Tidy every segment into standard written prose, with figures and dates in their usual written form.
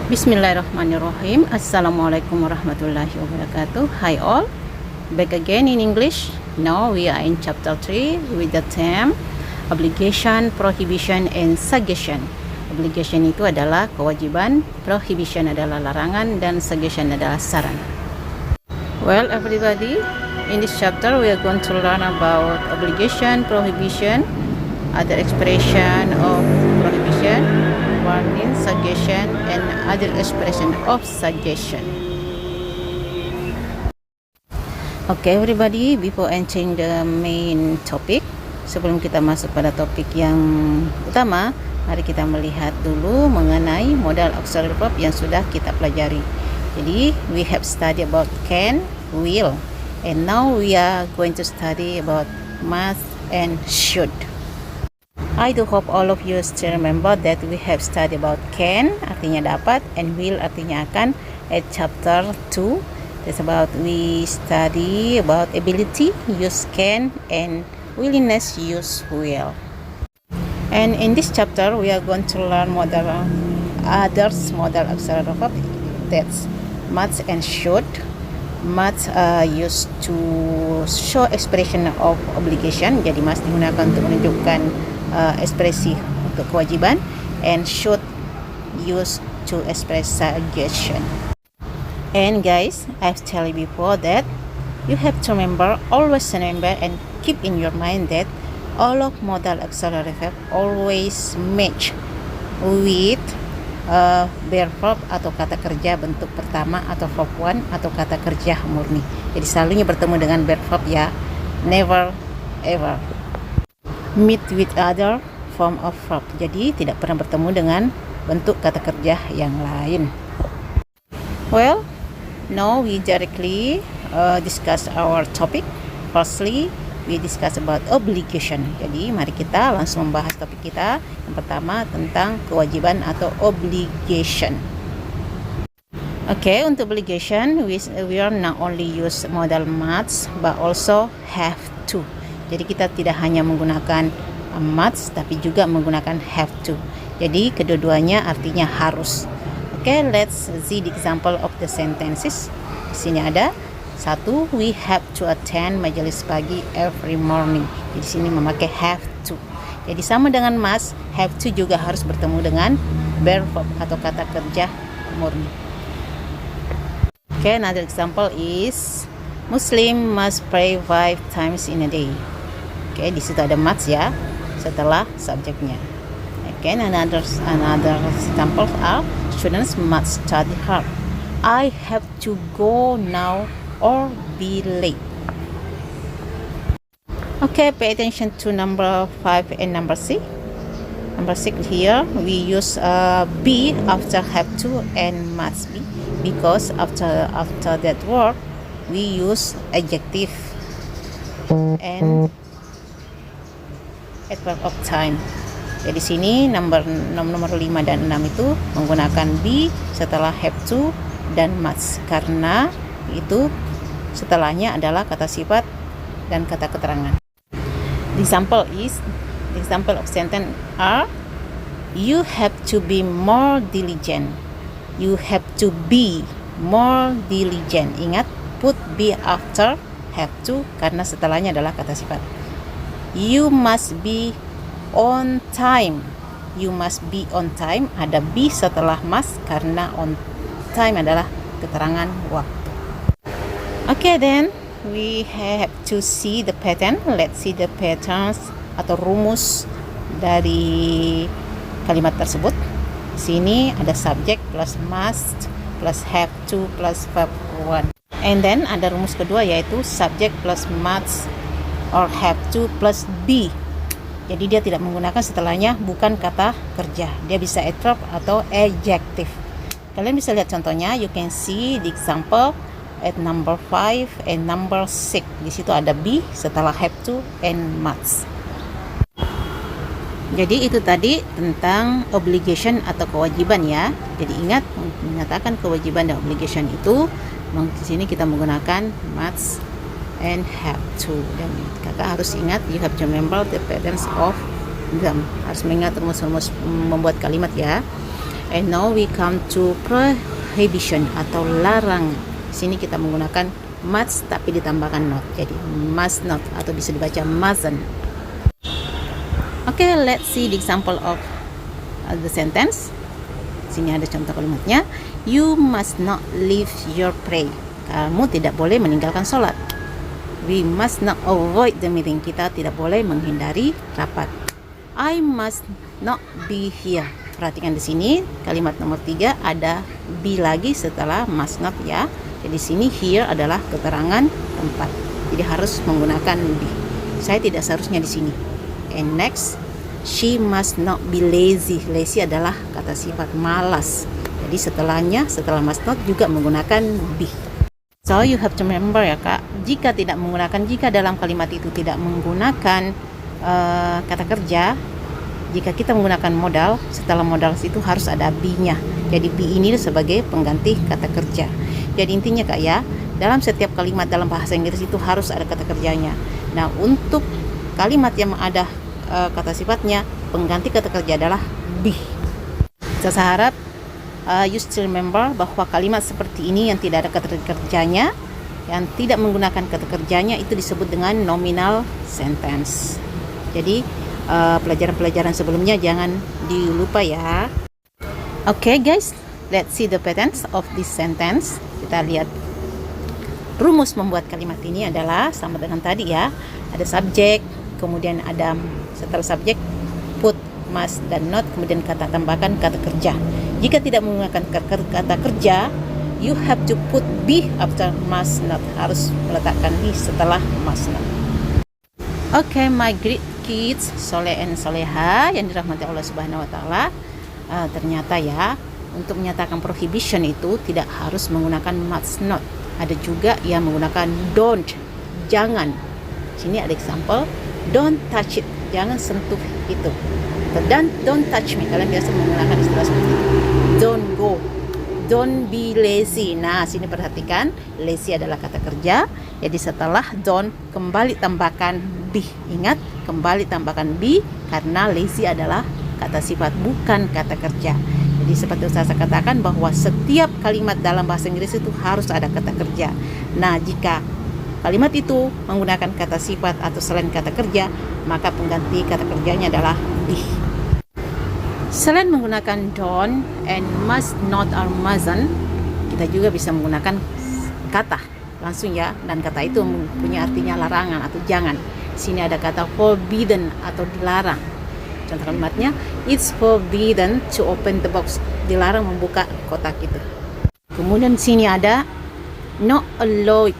Bismillahirrahmanirrahim. Assalamualaikum warahmatullahi wabarakatuh. Hi all, back again in English. Now we are in chapter 3 with the theme obligation, prohibition, and suggestion. Obligation itu adalah kewajiban, prohibition adalah larangan, dan suggestion adalah saran. Well, everybody, in this chapter we are going to learn about obligation, prohibition, other expression of prohibition, warning, suggestion, and other expression of suggestion. Okay, everybody, before entering the main topic, sebelum kita masuk pada topik yang utama, mari kita melihat dulu mengenai modal auxiliary verb yang sudah kita pelajari. Jadi, we have studied about can, will, and now we are going to study about must and should. I do hope all of you still remember that we have studied about can, artinya dapat, and will artinya akan, at chapter 2. That's about we study about ability, use can, and willingness, use will. And in this chapter, we are going to learn others modal auxiliary verb, that's must and should. Must used to show expression of obligation, jadi must digunakan untuk menunjukkan ekspresi untuk kewajiban, and should used to express suggestion. And guys, I've told you before that you have to always remember and keep in your mind that all of modal auxiliary verb always match with verb atau kata kerja bentuk pertama atau verb one atau kata kerja murni. Jadi selalunya bertemu dengan verb ya. Never ever meet with other form of verb. Jadi tidak pernah bertemu dengan bentuk kata kerja yang lain. Well, now we directly discuss our topic. Firstly, we discuss about obligation. Jadi mari kita langsung membahas topik kita. Yang pertama tentang kewajiban atau obligation. Okay, untuk obligation we are not only use modal must but also have to. Jadi kita tidak hanya menggunakan must tapi juga menggunakan have to. Jadi kedua-duanya artinya harus. Okay, let's see the example of the sentences. Di sini ada satu, we have to attend majelis pagi every morning. Jadi sini memakai have to. Jadi sama dengan must, have to juga harus bertemu dengan verb atau kata kerja murni. Okay, another example is Muslim must pray 5 times in a day. Okay, di situ ada must ya setelah subjeknya. Okay, another example are students must study hard. I have to go now or be late. Okay, pay attention to number 5 and number 6. Number 6 here we use be after have to and must be, because after that word we use adjective and adverb of time. Jadi sini nomor 5 dan 6 itu menggunakan be setelah have to dan must, karena itu setelahnya adalah kata sifat dan kata keterangan. The example of sentence are you have to be more diligent. You have to be more diligent. Ingat, put be after have to karena setelahnya adalah kata sifat. You must be on time. You must be on time. Ada be setelah must karena on time adalah keterangan waktu. Okay, then we have to see the pattern. Let's see the patterns atau rumus dari kalimat tersebut. Sini ada subject plus must plus have to plus verb one. And then ada rumus kedua yaitu subject plus must or have to plus be. Jadi dia tidak menggunakan setelahnya bukan kata kerja. Dia bisa adverb atau adjective. Kalian bisa lihat contohnya. You can see the example at number 5 and number 6. Di situ ada be setelah have to and must. Jadi itu tadi tentang obligation atau kewajiban ya. Jadi ingat, menyatakan kewajiban dan obligation itu di sini kita menggunakan must and have to. Dan kakak harus ingat, you have to remember the patterns of them. Harus mengingat rumus-rumus membuat kalimat ya. And now we come to prohibition atau larang. Sini kita menggunakan must tapi ditambahkan not. Jadi must not atau bisa dibaca mustn't. Okay, let's see the example of the sentence. Sini ada contoh kalimatnya. You must not leave your prayer. Kamu tidak boleh meninggalkan sholat. We must not avoid the meeting. Kita tidak boleh menghindari rapat. I must not be here. Perhatikan di sini kalimat nomor 3 ada be lagi setelah must not ya. Jadi sini here adalah keterangan tempat. Jadi harus menggunakan be. Saya tidak seharusnya di sini. And next, she must not be lazy. Lazy adalah kata sifat malas. Jadi setelahnya, setelah must not juga menggunakan be. So you have to remember ya kak, jika dalam kalimat itu tidak menggunakan kata kerja, jika kita menggunakan modal, setelah modal itu harus ada be-nya. Jadi be ini sebagai pengganti kata kerja. Jadi intinya kak ya, dalam setiap kalimat dalam bahasa Inggris itu harus ada kata kerjanya. Nah untuk kalimat yang ada kata sifatnya, pengganti kata kerja adalah be. Saya harap you still remember bahwa kalimat seperti ini yang tidak ada kata kerjanya, yang tidak menggunakan kata kerjanya itu disebut dengan nominal sentence. Jadi pelajaran-pelajaran sebelumnya jangan dilupa ya. Okay guys, let's see the patterns of this sentence. Kita lihat rumus membuat kalimat ini adalah sama dengan tadi ya. Ada subjek, kemudian ada setelah subjek put, must, dan not, kemudian kata tambahkan kata kerja. Jika tidak menggunakan kata kerja, you have to put be after must not. Harus meletakkan be setelah must not. Okay, my great kids, Soleh and Soleha yang dirahmati Allah Subhanahu wa taala. Ternyata ya, untuk menyatakan prohibition itu tidak harus menggunakan must not. Ada juga yang menggunakan don't, jangan. Sini ada example, don't touch it, jangan sentuh itu. Dan don't touch me, kalian biasa menggunakan istilah seperti itu. Don't go, don't be lazy. Nah sini perhatikan, lazy adalah kata kerja. Jadi setelah don't kembali tambahkan be. Ingat, kembali tambahkan be karena lazy adalah kata sifat bukan kata kerja. Jadi seperti saya katakan bahwa setiap kalimat dalam bahasa Inggris itu harus ada kata kerja. Nah jika kalimat itu menggunakan kata sifat atau selain kata kerja, maka pengganti kata kerjanya adalah be. Selain menggunakan don't and must not or mustn't, kita juga bisa menggunakan kata langsung ya, dan kata itu punya artinya larangan atau jangan. Sini ada kata forbidden atau dilarang. Contoh kalimatnya, it's forbidden to open the box. Dilarang membuka kotak itu. Kemudian sini ada not allowed.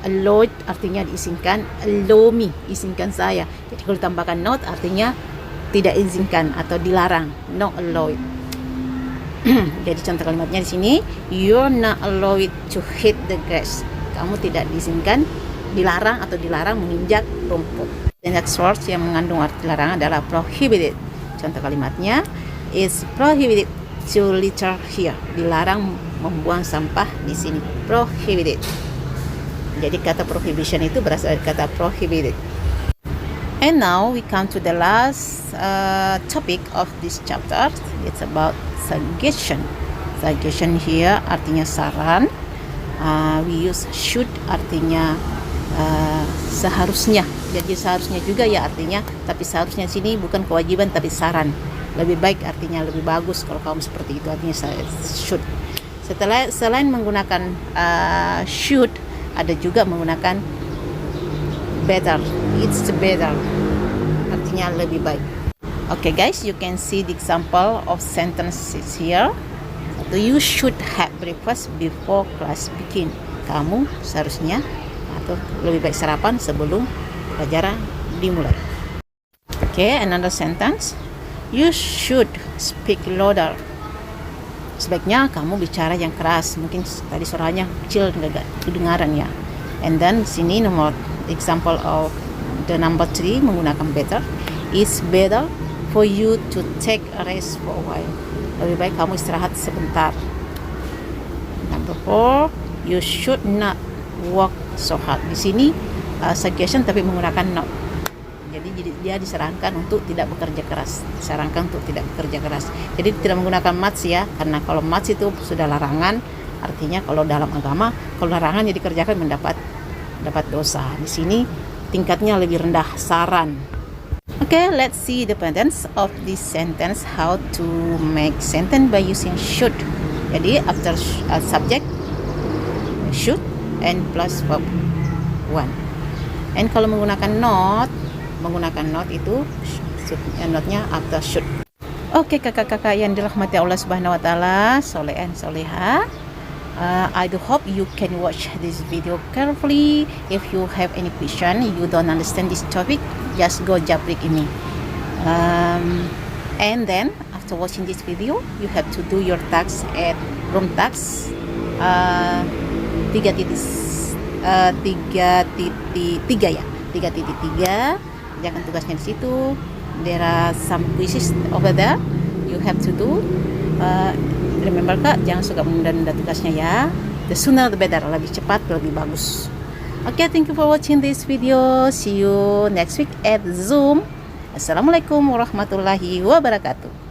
Allowed artinya diizinkan, allow me, izinkan saya. Jadi kalau ditambahkan not artinya tidak izinkan atau dilarang, not allowed. Jadi contoh kalimatnya di sini, you're not allowed to hit the grass. Kamu tidak diizinkan, dilarang atau dilarang menginjak rumput. The next word yang mengandung arti larangan adalah prohibited. Contoh kalimatnya, it's prohibited to litter here. Dilarang membuang sampah di sini. Prohibited. Jadi kata prohibition itu berasal dari kata prohibited. And now we come to the last topic of this chapter. It's about suggestion. Suggestion here artinya saran. We use should artinya seharusnya. Jadi seharusnya juga ya artinya, tapi seharusnya sini bukan kewajiban tapi saran. Lebih baik artinya lebih bagus kalau kamu seperti itu, artinya should. Selain menggunakan should, ada juga menggunakan better. It's better. Artinya lebih baik. Okay guys, you can see the example of sentences here. So you should have breakfast before class begin. Kamu seharusnya atau lebih baik sarapan sebelum pelajaran dimulai. Okay, another sentence. You should speak louder. Sebaiknya kamu bicara yang keras. Mungkin tadi suaranya kecil nggak kedengaran ya. And then sini nomor example of the number 3 menggunakan better. It's better for you to take a rest for a while. Lebih baik kamu istirahat sebentar. Number 4, you should not work so hard. Di sini suggestion tapi menggunakan not. Jadi Jadi dia disarankan untuk tidak bekerja keras. Jadi tidak menggunakan maths ya, karena kalau maths itu sudah larangan. Artinya kalau dalam agama, kalau larangan ya dikerjakan mendapat dosa. Di sini tingkatnya lebih rendah, saran. Okay, let's see the patterns of this sentence. How to make sentence by using should. Jadi after subject should and plus verb 1. And kalau menggunakan not itu not-nya after should. Oke, kakak-kakak yang dirahmati Allah Subhanahu wa taala, solehan soleha. I do hope you can watch this video carefully. If you have any question, you don't understand this topic, just go japrik ini. And then after watching this video, you have to do your task at room task 3.3 ya. 3.3. Kerjakan tugasnya di situ. There are some quizzes over there you have to do. Remember kak, jangan suka menunda-nunda tugasnya ya. The sooner the better, lebih cepat lebih bagus. Okay, thank you for watching this video. See you next week at Zoom. Assalamualaikum warahmatullahi wabarakatuh.